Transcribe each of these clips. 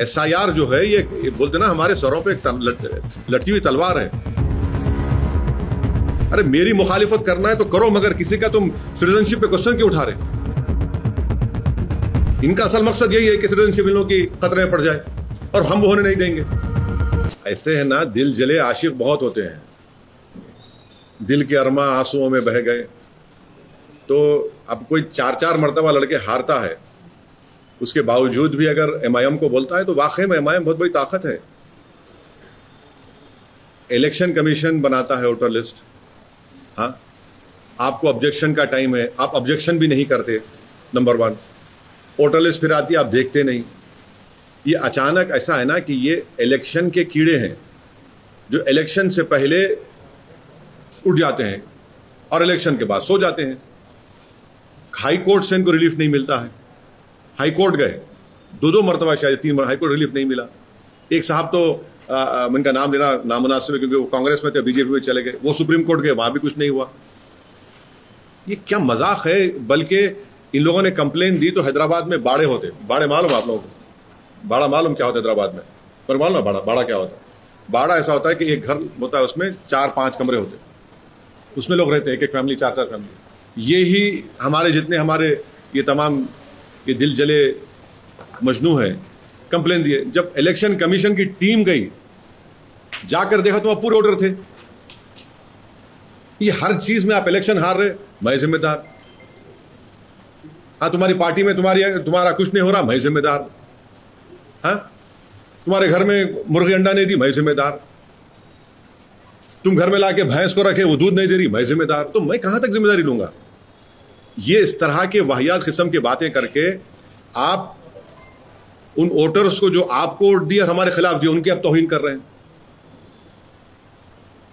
SIR जो है ये बोलते ना हमारे सरों पे लटकी हुई तलवार है। अरे मेरी मुखालिफत करना है तो करो, मगर किसी का तुम सिटीजनशिप पे क्वेश्चन क्यों उठा रहे? इनका असल मकसद यही है कि सिटीजनशिप इन लोगों की खतरे में पड़ जाए और हम वो होने नहीं देंगे। ऐसे है ना, दिल जले आशिक बहुत होते हैं, दिल के अरमा आंसुओं में बह गए। तो अब कोई 4-4 मरतबा लड़के हारता है, उसके बावजूद भी अगर MIM को बोलता है तो वाकई में MIM बहुत बड़ी ताकत है। इलेक्शन कमीशन बनाता है वोटर लिस्ट, हाँ, आपको ऑब्जेक्शन का टाइम है, आप ऑब्जेक्शन भी नहीं करते, नंबर 1। वोटर लिस्ट फिर आती है, आप देखते नहीं। ये अचानक ऐसा है ना कि ये इलेक्शन के कीड़े हैं जो इलेक्शन से पहले उठ जाते हैं और इलेक्शन के बाद सो जाते हैं। हाई कोर्ट से इनको रिलीफ नहीं मिलता है, हाई कोर्ट गए 2-2 मरतबा, शायद 3 हाई कोर्ट रिलीफ नहीं मिला। एक साहब तो उनका नाम लेना नामुनासिब है क्योंकि वो कांग्रेस में थे, BJP में चले गए, वो सुप्रीम कोर्ट गए, वहां भी कुछ नहीं हुआ। ये क्या मजाक है। बल्कि इन लोगों ने कंप्लेन दी तो हैदराबाद में बाड़े होते। बाड़े मालूम आप लोगों को? बाड़ा मालूम क्या होता है हैदराबाद में? पर मालूम ना बाड़ा क्या होता है? बाड़ा ऐसा होता है कि एक घर होता है, उसमें 4-5 कमरे होते, उसमें लोग रहते हैं, एक फैमिली, 4-4 फैमिली। ये ही हमारे ये तमाम ये दिल जले मजनू है, कंप्लेन दिए। जब इलेक्शन कमीशन की टीम गई, जाकर देखा तो वहां पूरे वोटर थे। ये हर चीज में आप इलेक्शन हार रहे, मैं जिम्मेदार। हाँ, तुम्हारी पार्टी में तुम्हारा कुछ नहीं हो रहा, मैं जिम्मेदार। हाँ, तुम्हारे घर में मुर्गी अंडा नहीं दी, मैं जिम्मेदार। तुम घर में लाके भैंस को रखे, वो दूध नहीं दे रही, मैं जिम्मेदार। तो मैं कहां तक जिम्मेदारी लूंगा? ये इस तरह के वाहियात किस्म की बातें करके आप उन वोटर्स को जो आपको वोट दिया, हमारे खिलाफ दिया, उनकी आप तौहीन कर रहे हैं।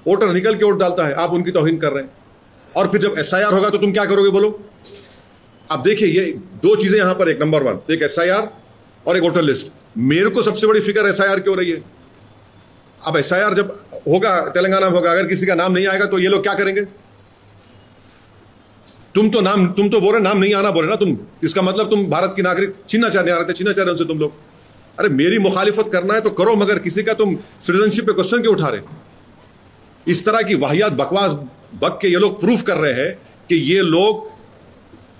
वोटर निकल के वोट डालता है, आप उनकी तौहीन कर रहे हैं। और फिर जब SIR होगा तो तुम क्या करोगे बोलो? अब देखिए, ये 2 चीजें यहां पर, एक नंबर 1 एक SIR और एक वोटर लिस्ट। मेरे को सबसे बड़ी फिक्र SIR की हो रही है। अब SIR जब होगा, तेलंगाना में होगा, अगर किसी का नाम नहीं आएगा तो ये लोग क्या करेंगे? तुम तो बोल रहे नाम नहीं आना बोल रहे ना तुम, इसका मतलब तुम भारत की नागरिक छीनना चाह रहे उनसे तुम लोग। अरे मेरी मुखालिफत करना है तो करो, मगर किसी का तुम सिटीजनशिप पे क्वेश्चन क्यों उठा रहे? इस तरह की वाहियात बकवास बक के ये लोग प्रूफ कर रहे हैं कि ये लोग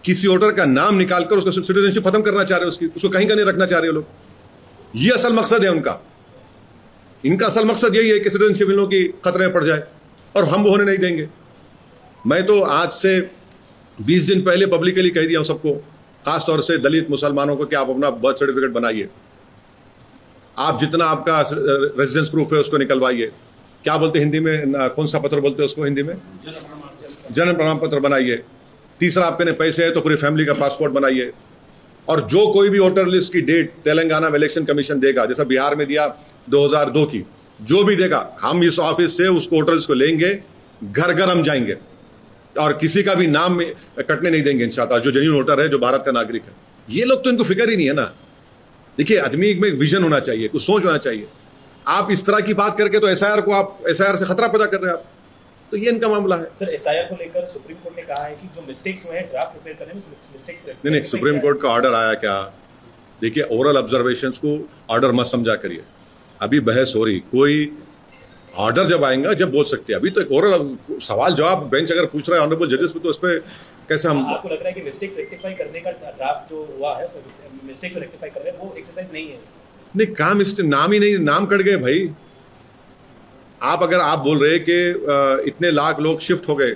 किसी वोटर का नाम निकालकर उसका सिटीजनशिप खत्म करना चाह रहे हैं, उसको कहीं का नहीं रखना चाह रहे लोग। ये असल मकसद है उनका। इनका असल मकसद यही है कि सिटीजनशिप इन लोगों की खतरे में पड़ जाए और हम वो होने नहीं देंगे। मैं तो आज से 20 दिन पहले पब्लिकली कह दिया हूं सबको, खासतौर से दलित मुसलमानों को, कि आप अपना बर्थ सर्टिफिकेट बनाइए। आप जितना आपका रेजिडेंस प्रूफ है उसको निकलवाइए। क्या बोलते हिंदी में, कौन सा पत्र बोलते हैं उसको हिंदी में? जन्म प्रमाण पत्र बनाइए। तीसरा, आपके पैसे है तो पूरी फैमिली का पासपोर्ट बनाइए। और जो कोई भी वोटर लिस्ट की डेट तेलंगाना में इलेक्शन कमीशन देगा, जैसा बिहार में दिया 2002 की, जो भी देगा, हम इस ऑफिस से उसको वोटर लिस्ट को लेंगे, घर घर हम जाएंगे और किसी का भी नाम में कटने नहीं देंगे इंशाअल्लाह, जो जेन्युइन वोटर है, जो भारत का नागरिक है। ये लोग तो इनको फिक्र ही नहीं है ना। देखिए, आदमी में एक विजन होना चाहिए, कुछ सोच होना चाहिए। आप इस तरह की बात करके तो SIR से खतरा पैदा कर रहे हैं आप। तो ये इनका मामला है। सर, SIR को लेकर सुप्रीम कोर्ट ने कहा है कि जो मिस्टेक्स हुए हैं ड्राफ्ट प्रिपेयर करने में मिस्टेक्स नहीं, सुप्रीम कोर्ट का ऑर्डर आया क्या? देखिए, ओरल ऑब्जर्वेशंस को ऑर्डर मत समझा करिए। अभी बहस हो रही, कोई ऑर्डर जब आएगा जब बोल सकते हैं। अभी तो एक ओरल सवाल जवाब बेंच अगर पूछ रहा है ऑनरेबल जजेस, तो उस पर कैसे हम, आपको लग रहा है कि मिस्टेक्स रेक्टिफाई करने का ड्राफ्ट जो हुआ है, मिस्टेक्स रेक्टिफाई कर रहे हैं, वो एक्सरसाइज नहीं है? नहीं, काम नाम ही नहीं, नाम कट गए भाई। अगर आप बोल रहे कि इतने लाख लोग शिफ्ट हो गए,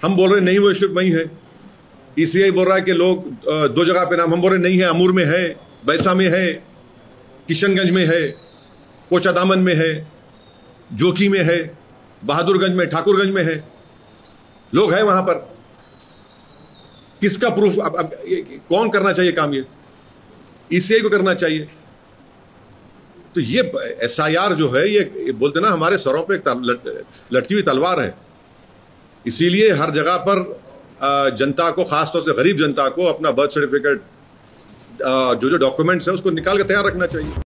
हम बोल रहे नहीं वो शिफ्ट वही है। ECI बोल रहा है कि लोग 2 जगह पे नाम, हम बोल रहे नहीं है, अमूर में है, बैसा में है, किशनगंज में है, कोचादामन में है, जोकी में है, बहादुरगंज में, ठाकुरगंज में है, लोग हैं वहां पर। किसका प्रूफ? अब कौन करना चाहिए काम? ये ECI को करना चाहिए। तो ये SIR जो है ये बोलते ना हमारे सरों पे लटकी हुई तलवार है। इसीलिए हर जगह पर जनता को, खासतौर से गरीब जनता को, अपना बर्थ सर्टिफिकेट, जो डॉक्यूमेंट्स है उसको निकाल के तैयार रखना चाहिए।